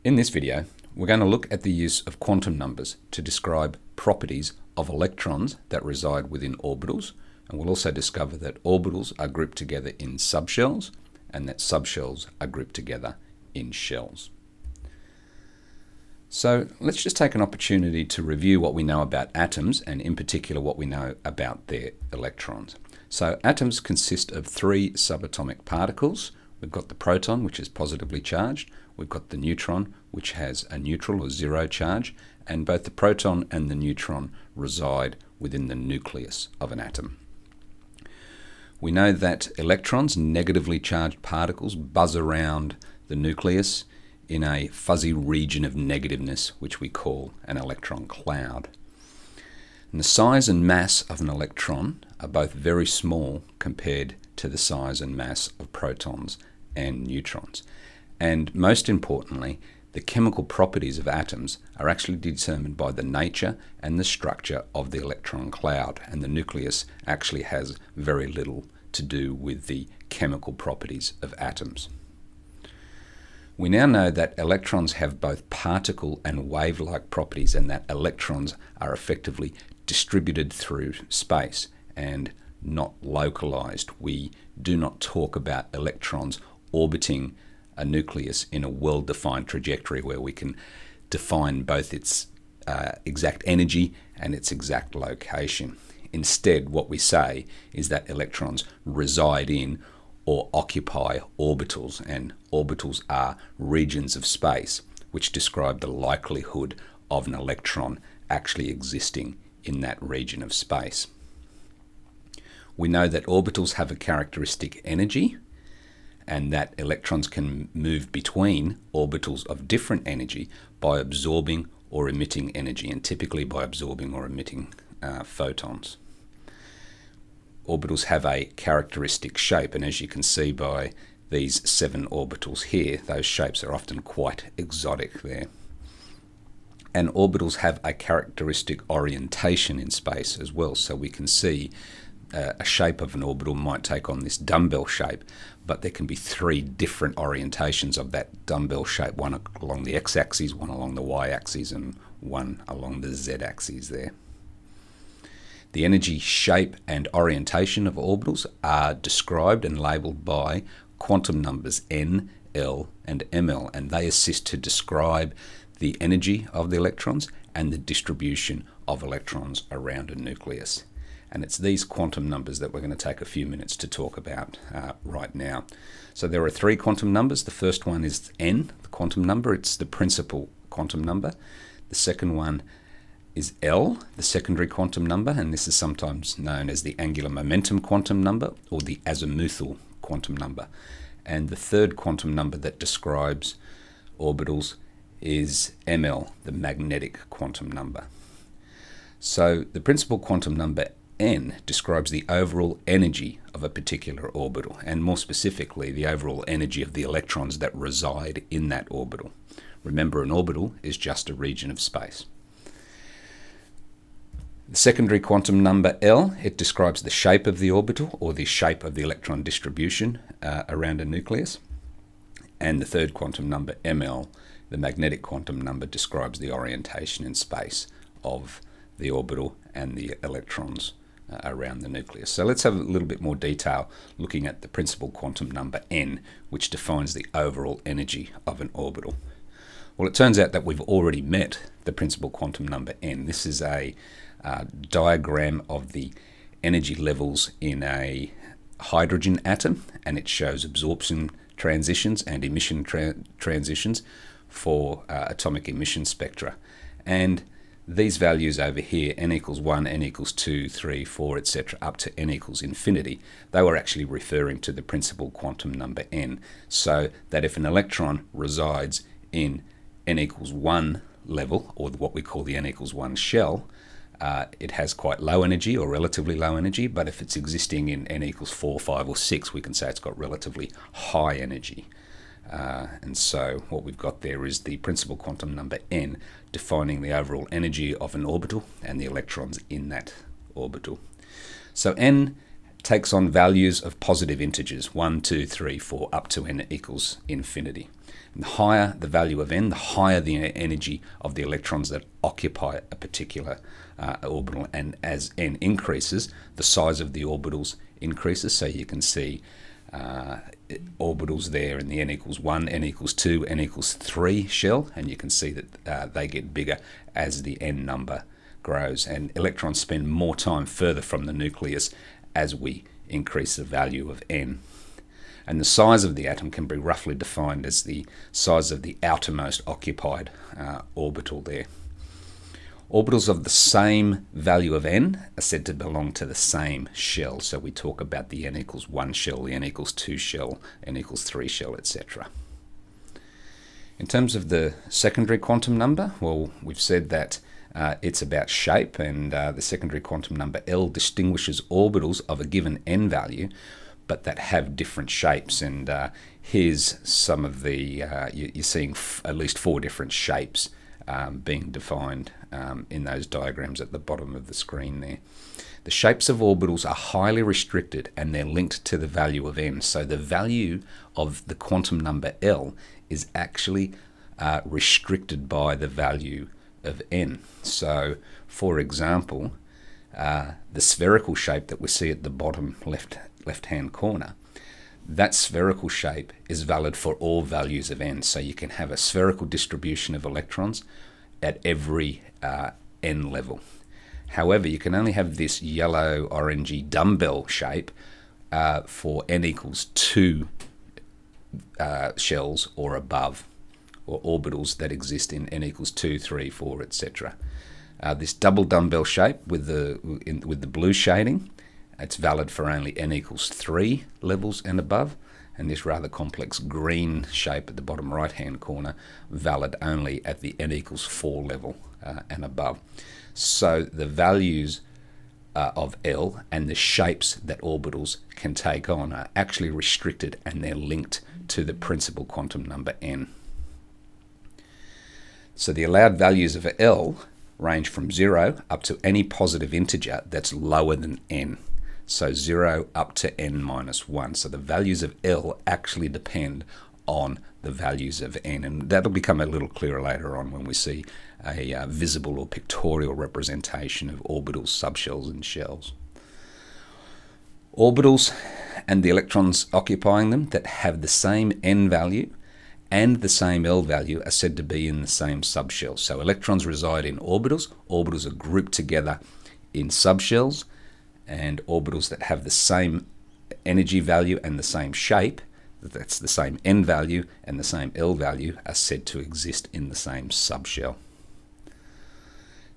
In this video, we're going to look at the use of quantum numbers to describe properties of electrons that reside within orbitals, and we'll also discover that orbitals are grouped together in subshells and that subshells are grouped together in shells. So let's just take an opportunity to review what we know about atoms, and in particular what we know about their electrons. So atoms consist of three subatomic particles. We've got the proton, which is positively charged. We've got the neutron, which has a neutral or zero charge, and both the proton and the neutron reside within the nucleus of an atom. We know that electrons, negatively charged particles, buzz around the nucleus in a fuzzy region of negativeness, which we call an electron cloud. And the size and mass of an electron are both very small compared to the size and mass of protons and neutrons. And most importantly, the chemical properties of atoms are actually determined by the nature and the structure of the electron cloud, and the nucleus actually has very little to do with the chemical properties of atoms. We now know that electrons have both particle and wave-like properties, and that electrons are effectively distributed through space and not localized. We do not talk about electrons orbiting a nucleus in a well-defined trajectory where we can define both its exact energy and its exact location. Instead, what we say is that electrons reside in or occupy orbitals, and orbitals are regions of space which describe the likelihood of an electron actually existing in that region of space. We know that orbitals have a characteristic energy, and that electrons can move between orbitals of different energy by absorbing or emitting energy, and typically by absorbing or emitting photons. Orbitals have a characteristic shape, and as you can see by these 7 orbitals here, those shapes are often quite exotic there. And orbitals have a characteristic orientation in space as well, so we can see a shape of an orbital might take on this dumbbell shape, but there can be 3 different orientations of that dumbbell shape, one along the x-axis, one along the y-axis, and one along the z-axis there. The energy, shape, and orientation of orbitals are described and labelled by quantum numbers n, l, and ml, and they assist to describe the energy of the electrons and the distribution of electrons around a nucleus. And it's these quantum numbers that we're going to take a few minutes to talk about right now. So there are 3 quantum numbers. The first one is n, the quantum number. It's the principal quantum number. The second one is L, the secondary quantum number, and this is sometimes known as the angular momentum quantum number or the azimuthal quantum number. And the third quantum number that describes orbitals is ML, the magnetic quantum number. So the principal quantum number N describes the overall energy of a particular orbital, and more specifically the overall energy of the electrons that reside in that orbital. Remember, an orbital is just a region of space. The secondary quantum number L, it describes the shape of the orbital or the shape of the electron distribution around a nucleus. And the third quantum number ML, the magnetic quantum number, describes the orientation in space of the orbital and the electrons around the nucleus. So let's have a little bit more detail looking at the principal quantum number N, which defines the overall energy of an orbital. Well, it turns out that we've already met the principal quantum number N. This is a diagram of the energy levels in a hydrogen atom, and it shows absorption transitions and emission transitions for atomic emission spectra. And these values over here, n equals 1, n equals 2, 3, 4, etc., up to n equals infinity, they were actually referring to the principal quantum number n, so that if an electron resides in n equals 1 level, or what we call the n equals 1 shell, it has quite low energy or relatively low energy, but if it's existing in n equals 4, 5, or 6, we can say it's got relatively high energy. And so what we've got there is the principal quantum number n defining the overall energy of an orbital and the electrons in that orbital. So n takes on values of positive integers, 1, 2, 3, 4, up to n equals infinity. And the higher the value of n, the higher the energy of the electrons that occupy a particular orbital. And as n increases, the size of the orbitals increases. So you can see orbitals there in the n equals 1, n equals 2, n equals 3 shell, and you can see that they get bigger as the n number grows, and electrons spend more time further from the nucleus as we increase the value of n. And the size of the atom can be roughly defined as the size of the outermost occupied orbital there. Orbitals of the same value of n are said to belong to the same shell. So we talk about the n equals 1 shell, the n equals 2 shell, n equals 3 shell, etc. In terms of the secondary quantum number, well, we've said that it's about shape, and the secondary quantum number L distinguishes orbitals of a given n value, but that have different shapes. And here's some of the, you're seeing at least 4 different shapes being defined in those diagrams at the bottom of the screen there. The shapes of orbitals are highly restricted and they're linked to the value of n. So the value of the quantum number L is actually restricted by the value of n. So, for example, the spherical shape that we see at the bottom left-hand corner, that spherical shape is valid for all values of n. So you can have a spherical distribution of electrons at every n level. However, you can only have this yellow orangey dumbbell shape for n equals 2 shells or above, or orbitals that exist in n equals 2, 3, 4, etc. This double dumbbell shape with the blue shading, it's valid for only n equals 3 levels and above, and this rather complex green shape at the bottom right hand corner valid only at the n equals 4 level and above. So the values of L and the shapes that orbitals can take on are actually restricted, and they're linked to the principal quantum number n. So the allowed values of L range from 0 up to any positive integer that's lower than n. So 0 up to n minus 1. So the values of L actually depend on the values of n, and that'll become a little clearer later on when we see a visible or pictorial representation of orbitals, subshells, and shells. Orbitals and the electrons occupying them that have the same n value and the same L value are said to be in the same subshell. So electrons reside in orbitals. Orbitals are grouped together in subshells, and orbitals that have the same energy value and the same shape, that's the same n value and the same L value, are said to exist in the same subshell.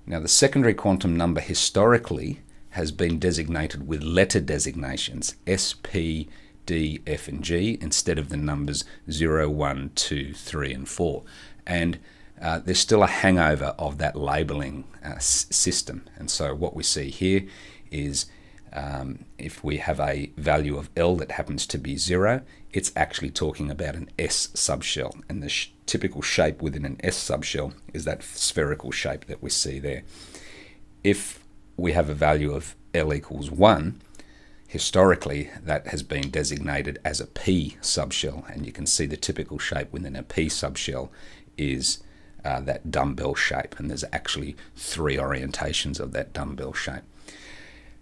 Now, the secondary quantum number historically has been designated with letter designations S, P, D, F, and G instead of the numbers 0, 1, 2, 3, and 4. And there's still a hangover of that labeling system. And so what we see here is if we have a value of L that happens to be 0, it's actually talking about an S subshell. And the typical shape within an S subshell is that spherical shape that we see there. If we have a value of L equals 1, historically that has been designated as a P subshell, and you can see the typical shape within a P subshell is that dumbbell shape, and there's actually 3 orientations of that dumbbell shape.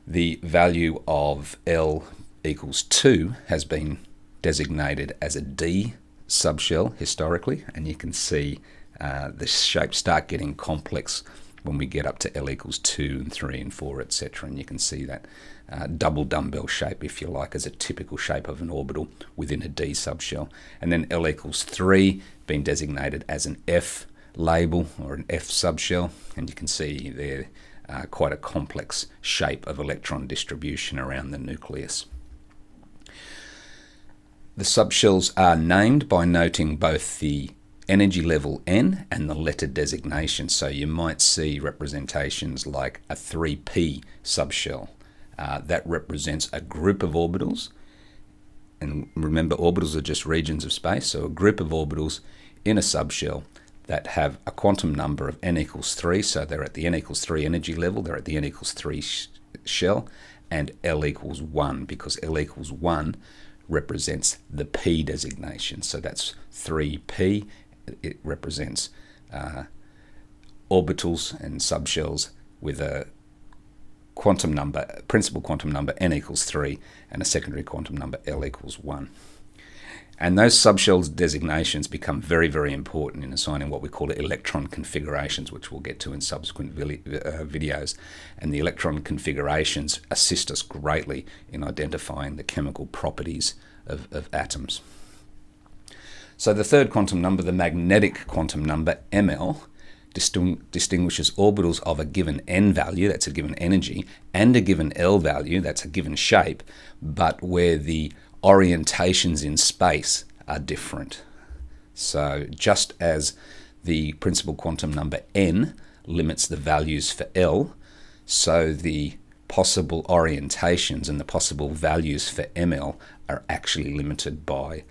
The value of L equals 2 has been designated as a D subshell historically, and you can see the shapes start getting complex when we get up to L equals 2 and 3 and 4, etc. And you can see that double dumbbell shape, if you like, as a typical shape of an orbital within a D subshell. And then L equals 3 being designated as an F label or an F subshell, and you can see there quite a complex shape of electron distribution around the nucleus. The subshells are named by noting both the energy level N and the letter designation. So you might see representations like a 3p subshell. That represents a group of orbitals. And remember, orbitals are just regions of space. So a group of orbitals in a subshell that have a quantum number of n equals 3. So they're at the n equals 3 energy level. They're at the n equals 3 shell. And L equals 1, because L equals 1 represents the P designation. So that's 3P. It represents orbitals and subshells with a quantum number, principal quantum number n equals 3, and a secondary quantum number L equals 1. And those subshells designations become very, very important in assigning what we call electron configurations, which we'll get to in subsequent videos. And the electron configurations assist us greatly in identifying the chemical properties of atoms. So the third quantum number, the magnetic quantum number, ML, distinguishes orbitals of a given n value, that's a given energy, and a given L value, that's a given shape, but where the orientations in space are different. So just as the principal quantum number n limits the values for L, so the possible orientations and the possible values for ML are actually limited by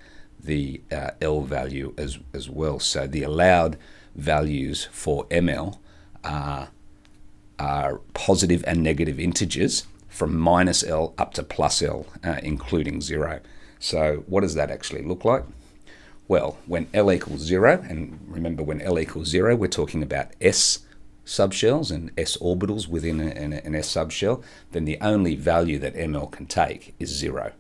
the L value as well. So the allowed values for ML are positive and negative integers from minus L up to plus L, including 0. So what does that actually look like? Well, when L equals 0, and remember when L equals 0, we're talking about S subshells and S orbitals within an S subshell, then the only value that ML can take is 0.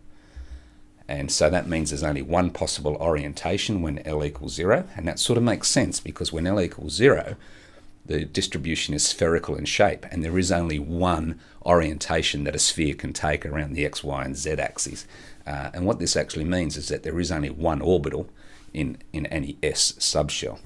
And so that means there's only one possible orientation when L equals 0, and that sort of makes sense because when L equals 0, the distribution is spherical in shape, and there is only one orientation that a sphere can take around the x, y, and z axes. And what this actually means is that there is only one orbital in any S subshell.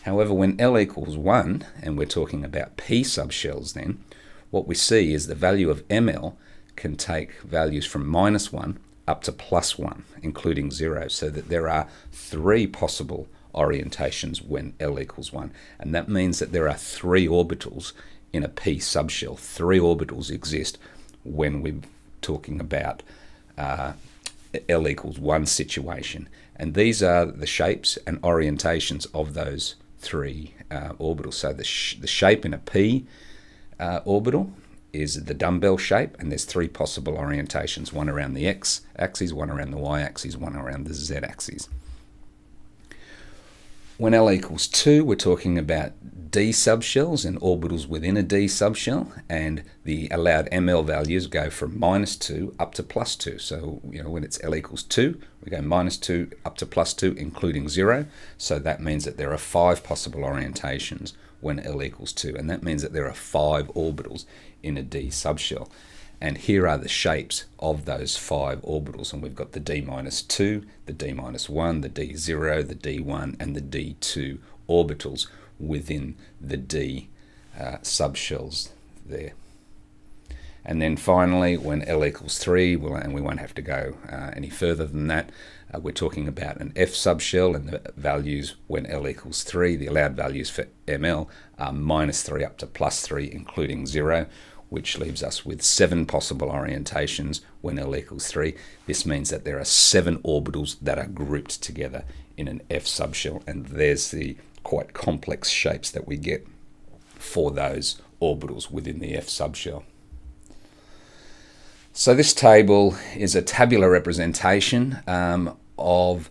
However, when L equals 1, and we're talking about P subshells then, what we see is the value of ML can take values from minus 1 up to plus 1, including 0, so that there are 3 possible orientations when L equals 1, and that means that there are 3 orbitals in a P subshell. 3 orbitals exist when we're talking about L equals 1 situation, and these are the shapes and orientations of those 3 orbitals. So the shape in a P orbital is the dumbbell shape, and there's 3 possible orientations, one around the x axis, one around the y axis, one around the z axis. When L equals 2, we're talking about D subshells and orbitals within a D subshell, and the allowed ML values go from minus 2 up to plus 2. So, when it's L equals 2, we go minus 2 up to plus 2, including 0. So that means that there are 5 possible orientations when L equals 2, and that means that there are 5 orbitals in a D subshell. And here are the shapes of those 5 orbitals, and we've got the D-2, the D-1, the D0, the D1, and the D2 orbitals within the D subshells there. And then finally, when L equals 3, and we won't have to go any further than that, we're talking about an F subshell, and the values when L equals 3, the allowed values for ML are minus 3 up to plus 3, including 0, which leaves us with 7 possible orientations when L equals 3. This means that there are 7 orbitals that are grouped together in an F subshell, and there's the quite complex shapes that we get for those orbitals within the F subshell. So this table is a tabular representation of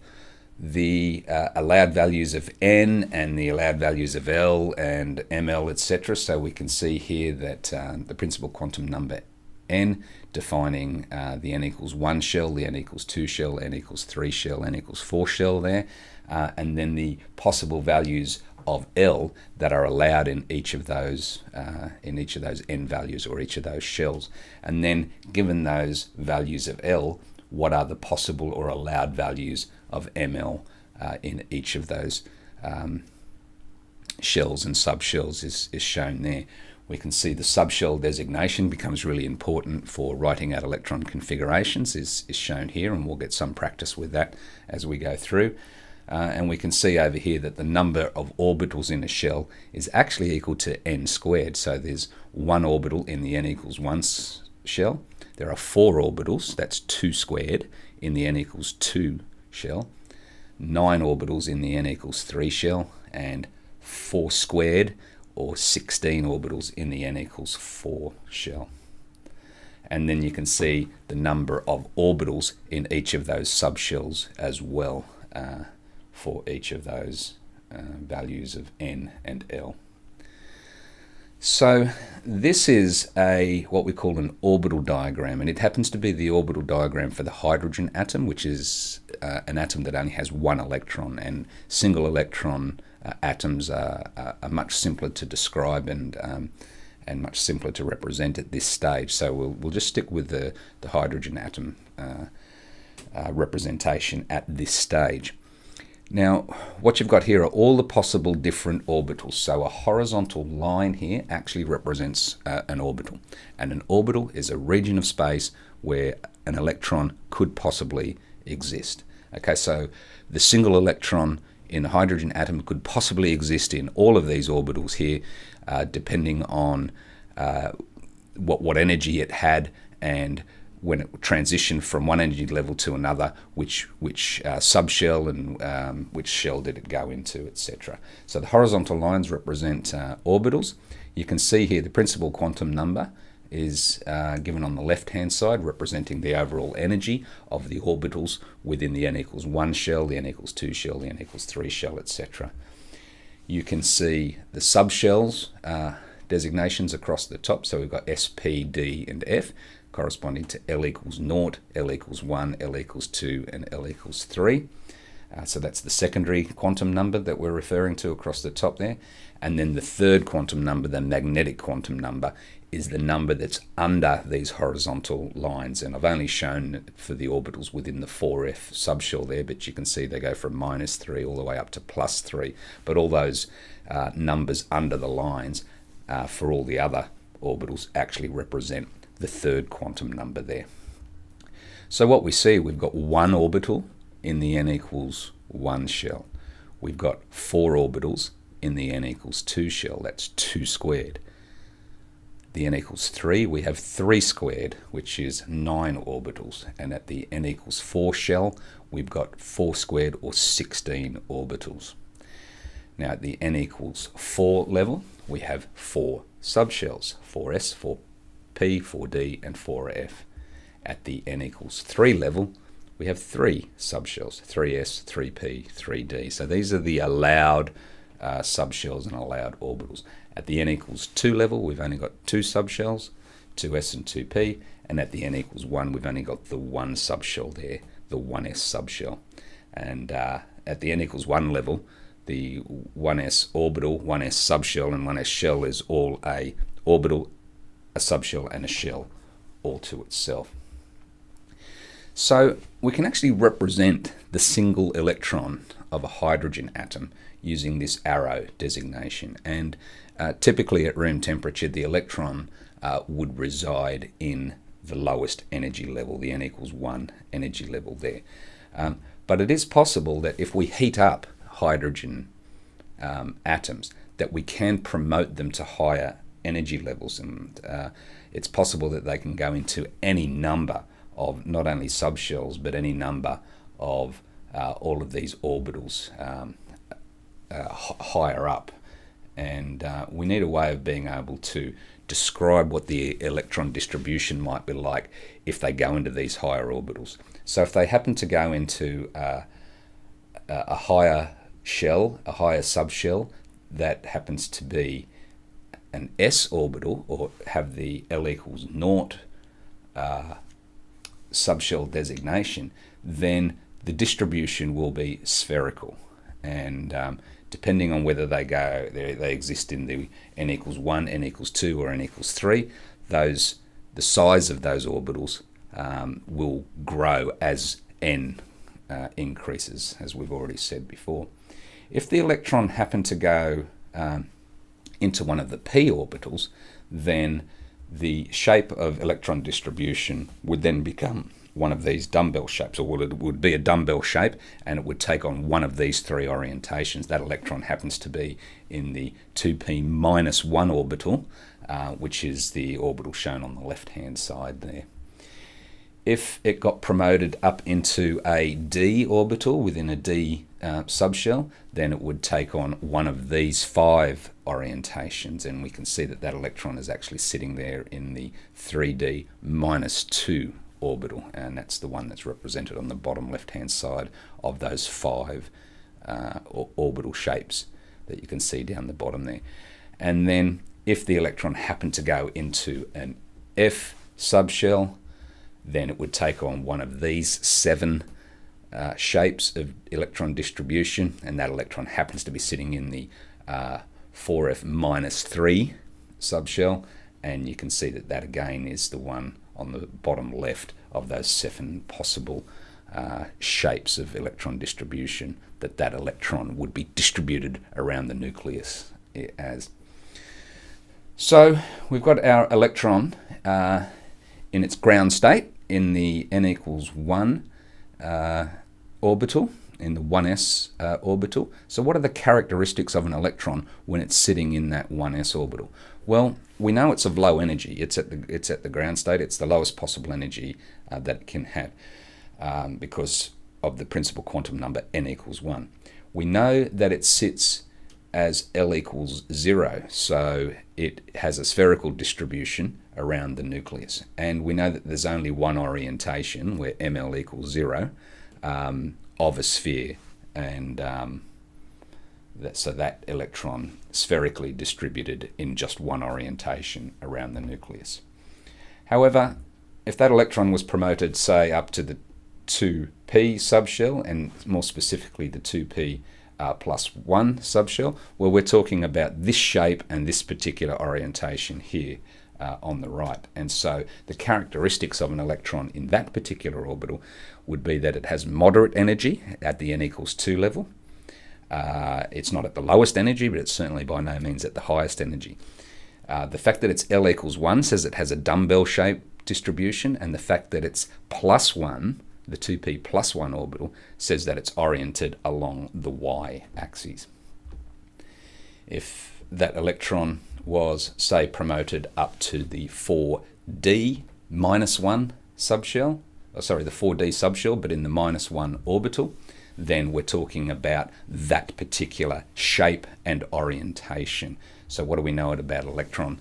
the allowed values of N and the allowed values of L and ML, etc. So we can see here that the principal quantum number N defining the N equals 1 shell, the N equals 2 shell, N equals 3 shell, N equals 4 shell there, and then the possible values of L that are allowed in each of those N values or each of those shells. And then given those values of L, what are the possible or allowed values of ML in each of those shells and subshells is shown there. We can see the subshell designation becomes really important for writing out electron configurations is shown here, and we'll get some practice with that as we go through. And we can see over here that the number of orbitals in a shell is actually equal to n squared. So there's 1 orbital in the n equals 1 shell. There are 4 orbitals, that's 2 squared, in the n equals 2 shell, 9 orbitals in the n equals 3 shell, and 4 squared or 16 orbitals in the n equals 4 shell. and then you can see the number of orbitals in each of those subshells as well, for each of those values of n and l. So this is what we call an orbital diagram, and it happens to be the orbital diagram for the hydrogen atom, which is an atom that only has one electron, and single electron atoms are much simpler to describe and much simpler to represent at this stage. So we'll just stick with the hydrogen atom representation at this stage. Now, what you've got here are all the possible different orbitals. So a horizontal line here actually represents an orbital. And an orbital is a region of space where an electron could possibly exist. Okay, so the single electron in a hydrogen atom could possibly exist in all of these orbitals here, depending on what energy it had, and when it transitioned from one energy level to another, which subshell and which shell did it go into, etc. So the horizontal lines represent orbitals. You can see here the principal quantum number is given on the left-hand side, representing the overall energy of the orbitals within the n equals 1 shell, the n equals 2 shell, the n equals 3 shell, etc. You can see the subshells designations across the top. So we've got S, P, D, and F, corresponding to L equals 0, L equals 1, L equals 2, and L equals 3. So that's the secondary quantum number that we're referring to across the top there. And then the third quantum number, the magnetic quantum number, is the number that's under these horizontal lines. And I've only shown it for the orbitals within the 4f subshell there, but you can see they go from -3 all the way up to +3. But all those numbers under the lines for all the other orbitals actually represent the third quantum number there. So what we see, we've got one orbital in the n equals 1 shell. We've got 4 orbitals in the n equals 2 shell. That's 2 squared. The n equals 3, we have 3 squared, which is 9 orbitals. And at the n equals 4 shell, we've got 4 squared, or 16 orbitals. Now at the n equals 4 level, we have 4 subshells, 4s, 4p, 4d, and 4f. At the n equals 3 level, we have 3 subshells, 3s, 3p, 3d. So these are the allowed subshells and allowed orbitals. At the n equals 2 level, we've only got 2 subshells, 2s and 2p, and at the n equals 1, we've only got the 1 subshell there, the 1s subshell. And at the n equals 1 level, the 1s orbital, 1s subshell, and 1s shell is all a orbital, a subshell, and a shell all to itself. So we can actually represent the single electron of a hydrogen atom using this arrow designation. And typically at room temperature, the electron would reside in the lowest energy level, the n equals 1 energy level there. But it is possible that if we heat up hydrogen atoms, that we can promote them to higher energy levels, and it's possible that they can go into any number of not only subshells but any number of all of these orbitals higher up. And we need a way of being able to describe what the electron distribution might be like if they go into these higher orbitals. So if they happen to go into a higher shell, a higher subshell that happens to be an s orbital, or have the L equals 0 subshell designation, then the distribution will be spherical. And depending on whether they exist in the n equals 1, n equals 2, or n equals 3, the size of those orbitals will grow as n increases, as we've already said before. If the electron happened to go into one of the p orbitals, then the shape of electron distribution would then become one of these dumbbell shapes, or it would be a dumbbell shape, and it would take on one of these 3 orientations. That electron happens to be in the 2p-1 orbital, which is the orbital shown on the left-hand side there. If it got promoted up into a d orbital within a d subshell, then it would take on one of these 5 orientations, and we can see that that electron is actually sitting there in the 3d -2 orbital, and that's the one that's represented on the bottom left hand side of those 5 orbital shapes that you can see down the bottom there. And then if the electron happened to go into an F subshell, then it would take on one of these 7 shapes of electron distribution, and that electron happens to be sitting in the 4F-3 subshell, and you can see that that again is the one on the bottom left of those 7 possible shapes of electron distribution that that electron would be distributed around the nucleus as. So we've got our electron in its ground state in the n=1 orbital, in the 1s orbital. So what are the characteristics of an electron when it's sitting in that 1s orbital? Well, we know it's of low energy. It's at the ground state. It's the lowest possible energy that it can have because of the principal quantum number n=1. We know that it sits as L=0, so it has a spherical distribution around the nucleus. And we know that there's only one orientation where ML=0 of a sphere, and so that electron spherically distributed in just one orientation around the nucleus. However, if that electron was promoted, say, up to the 2p subshell, and more specifically the 2p +1 subshell, well, we're talking about this shape and this particular orientation here on the right. And so the characteristics of an electron in that particular orbital would be that it has moderate energy at the n=2 level. It's not at the lowest energy, but it's certainly by no means at the highest energy. The fact that it's L=1 says it has a dumbbell shape distribution, and the fact that it's +1, the 2p +1 orbital, says that it's oriented along the y-axis. If that electron was, say, promoted up to the 4d-1 subshell, the 4d subshell, but in the -1 orbital, then we're talking about that particular shape and orientation. So what do we know about electron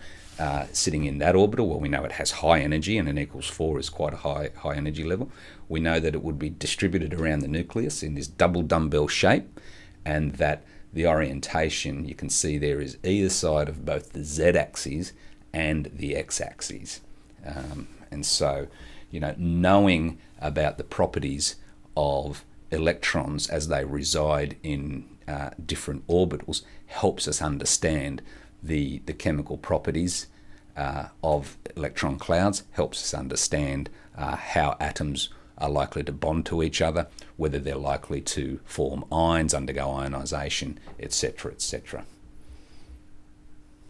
sitting in that orbital? Well, we know it has high energy, and n=4 is quite a high energy level. We know that it would be distributed around the nucleus in this double dumbbell shape, and that the orientation you can see there is either side of both the z-axis and the x-axis. And so, knowing about the properties of electrons as they reside in different orbitals helps us understand the chemical properties of electron clouds, helps us understand how atoms are likely to bond to each other, whether they're likely to form ions, undergo ionization, etc., etc.